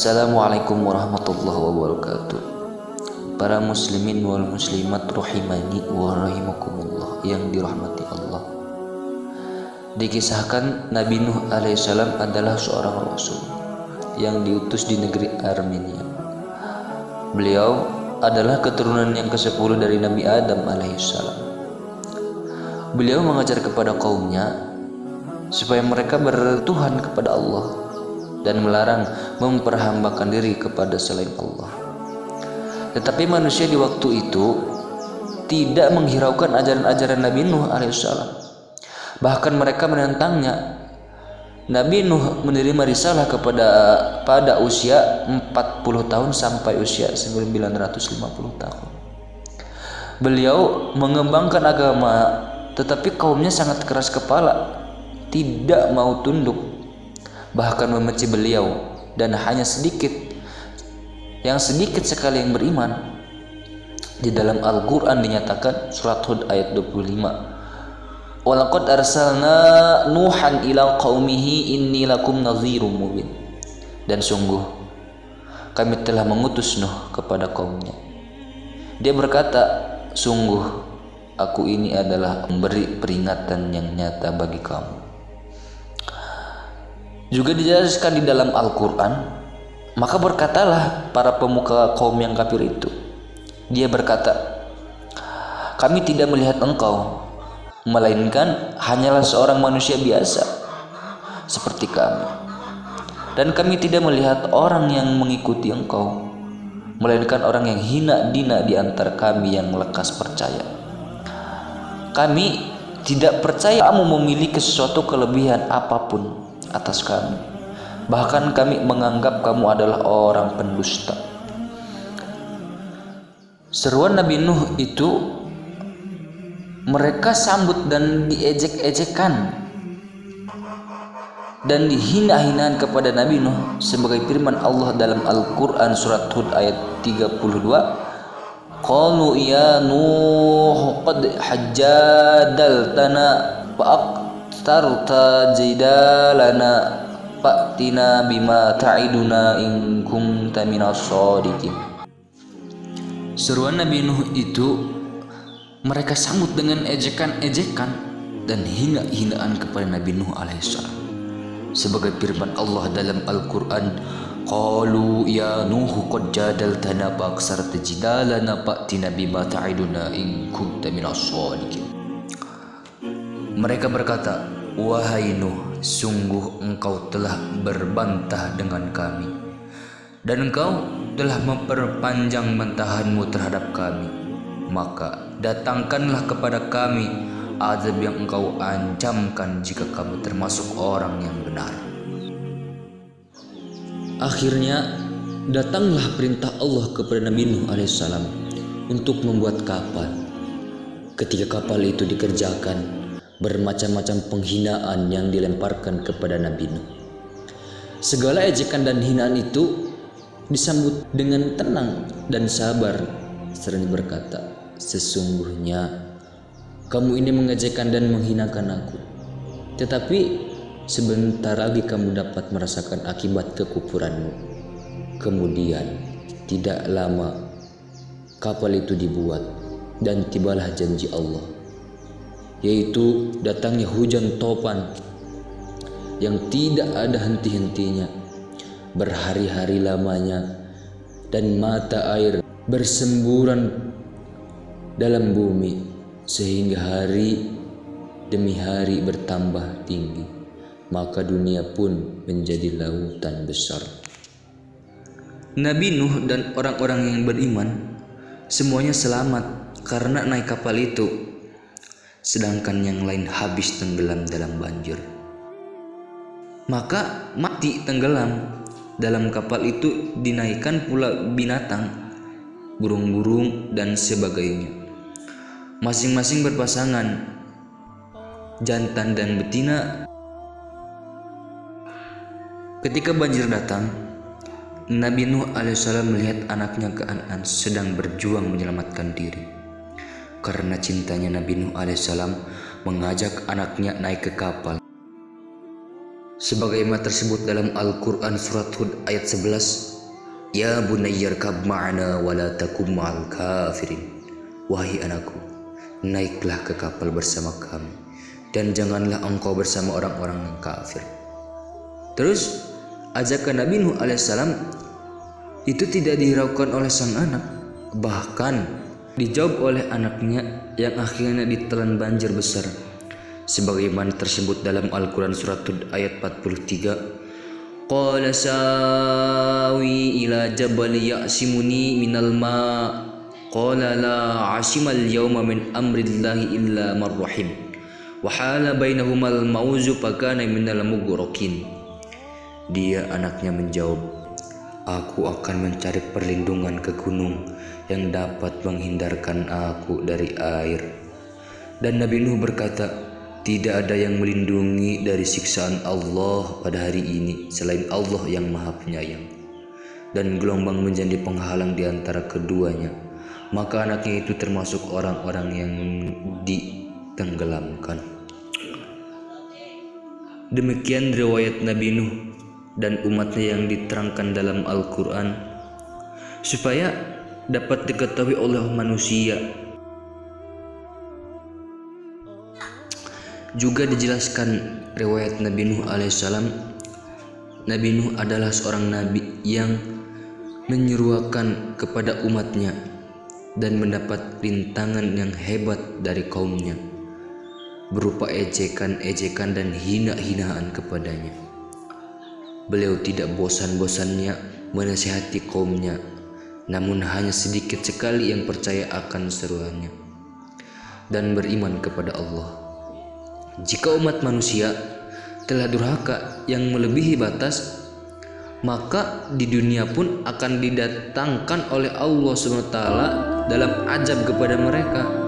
Assalamualaikum warahmatullahi wabarakatuh. Para muslimin wal muslimat rahimani wa rahimakumullah yang dirahmati Allah. Dikisahkan Nabi Nuh alaihissalam adalah seorang rasul yang diutus di negeri Armenia. Beliau adalah keturunan yang ke-10 dari Nabi Adam alaihissalam. Beliau mengajar kepada kaumnya supaya mereka bertuhan kepada Allah dan melarang memperhambakan diri kepada selain Allah. Tetapi manusia di waktu itu tidak menghiraukan ajaran-ajaran Nabi Nuh alaihissalam. Bahkan mereka menentangnya. Nabi Nuh menerima risalah pada usia 40 tahun sampai usia 950 tahun. Beliau mengembangkan agama, tetapi kaumnya sangat keras kepala, tidak mau tunduk, bahkan membenci beliau, dan hanya sedikit sekali yang beriman. Di dalam Al-Quran dinyatakan surat Hud ayat 25, walaqad arsalna nuhan ila qaumihi inni lakum nadhirum mubin, dan sungguh kami telah mengutus Nuh kepada kaumnya. Dia berkata, sungguh aku ini adalah memberi peringatan yang nyata bagi kamu. Juga dijelaskan di dalam Al-Quran, maka berkatalah para pemuka kaum yang kafir itu. Dia berkata, kami tidak melihat engkau, melainkan hanyalah seorang manusia biasa seperti kami. Dan kami tidak melihat orang yang mengikuti engkau, melainkan orang yang hina dina di antara kami yang lekas percaya. Kami tidak percaya kamu memiliki sesuatu kelebihan apapun atas kami, bahkan kami menganggap kamu adalah orang pendusta. Seruan Nabi Nuh itu mereka sambut dan diejek-ejekan dan dihina-hinaan kepada Nabi Nuh, sebagai firman Allah dalam Al-Quran surat Hud ayat 32, qalu ya Nuh qad hajjadaltana fa'aqtarta jidalana fa'tina bima ta'iduna in kunta minas shadiqin. Seruan Nabi Nuh itu mereka sambut dengan ejekan-ejekan dan hina-hinaan kepada Nabi Nuh alaihissalam, sebagai firman Allah dalam Al-Quran, qalu ya Nuh qad jadaltana fa'aqtarta jidalana fa'tina bima ta'iduna in kunta minas shadiqin. Mereka berkata, wahai Nuh, sungguh engkau telah berbantah dengan kami, dan engkau telah memperpanjang bantahanmu terhadap kami. Maka datangkanlah kepada kami azab yang engkau ancamkan jika kamu termasuk orang yang benar. Akhirnya datanglah perintah Allah kepada Nabi Nuh alaihissalam untuk membuat kapal. Ketika kapal itu dikerjakan, bermacam-macam penghinaan yang dilemparkan kepada Nabi Nuh. Segala ejekan dan hinaan itu disambut dengan tenang dan sabar, seraya berkata, sesungguhnya kamu ini mengejekkan dan menghinakan aku, tetapi sebentar lagi kamu dapat merasakan akibat kekufuranmu. Kemudian tidak lama kapal itu dibuat, dan tibalah janji Allah, yaitu datangnya hujan topan yang tidak ada henti-hentinya berhari-hari lamanya, dan mata air bersemburan dalam bumi sehingga hari demi hari bertambah tinggi, maka dunia pun menjadi lautan besar. Nabi Nuh dan orang-orang yang beriman semuanya selamat karena naik kapal itu, sedangkan yang lain habis tenggelam dalam banjir. Maka mati tenggelam. Dalam kapal itu dinaikkan pula binatang, burung-burung dan sebagainya, masing-masing berpasangan, jantan dan betina. Ketika banjir datang, Nabi Nuh alaihissalam melihat anaknya Kan'an sedang berjuang menyelamatkan diri. Karena cintanya, Nabi Nuh alaihissalam mengajak anaknya naik ke kapal. Sebagaimana tersebut dalam Al-Quran surat Hud ayat 11, Ya bunayyarkab ma'ana wa la takum ma'al kafirin. Wahai anakku, naiklah ke kapal bersama kami dan janganlah engkau bersama orang-orang yang kafir. Terus ajakan Nabi Nuh alaihissalam itu tidak dihiraukan oleh sang anak, bahkan dijawab oleh anaknya yang akhirnya ditelan banjir besar. Sebagaimana tersebut dalam Al-Quran surat Hud ayat 43. Qala sawi ila jabal ya'simuni minal ma' qala la 'asimal yawma min amrillahi illa man rahim wa hala bainahumal mauzu fakana minal mughraqin. Dia anaknya menjawab, aku akan mencari perlindungan ke gunung yang dapat menghindarkan aku dari air. Dan Nabi Nuh berkata, tidak ada yang melindungi dari siksaan Allah pada hari ini selain Allah yang Maha Penyayang. Dan gelombang menjadi penghalang di antara keduanya. Maka anaknya itu termasuk orang-orang yang ditenggelamkan. Demikian riwayat Nabi Nuh dan umatnya yang diterangkan dalam Al-Quran supaya dapat diketahui oleh manusia. Juga dijelaskan riwayat Nabi Nuh alaihissalam, Nabi Nuh adalah seorang nabi yang menyeruakan kepada umatnya dan mendapat rintangan yang hebat dari kaumnya berupa ejekan-ejekan dan hina-hinaan kepadanya. Beliau tidak bosan-bosannya menasihati kaumnya, namun hanya sedikit sekali yang percaya akan seruannya dan beriman kepada Allah. Jika umat manusia telah durhaka yang melebihi batas, maka di dunia pun akan didatangkan oleh Allah SWT dalam azab kepada mereka.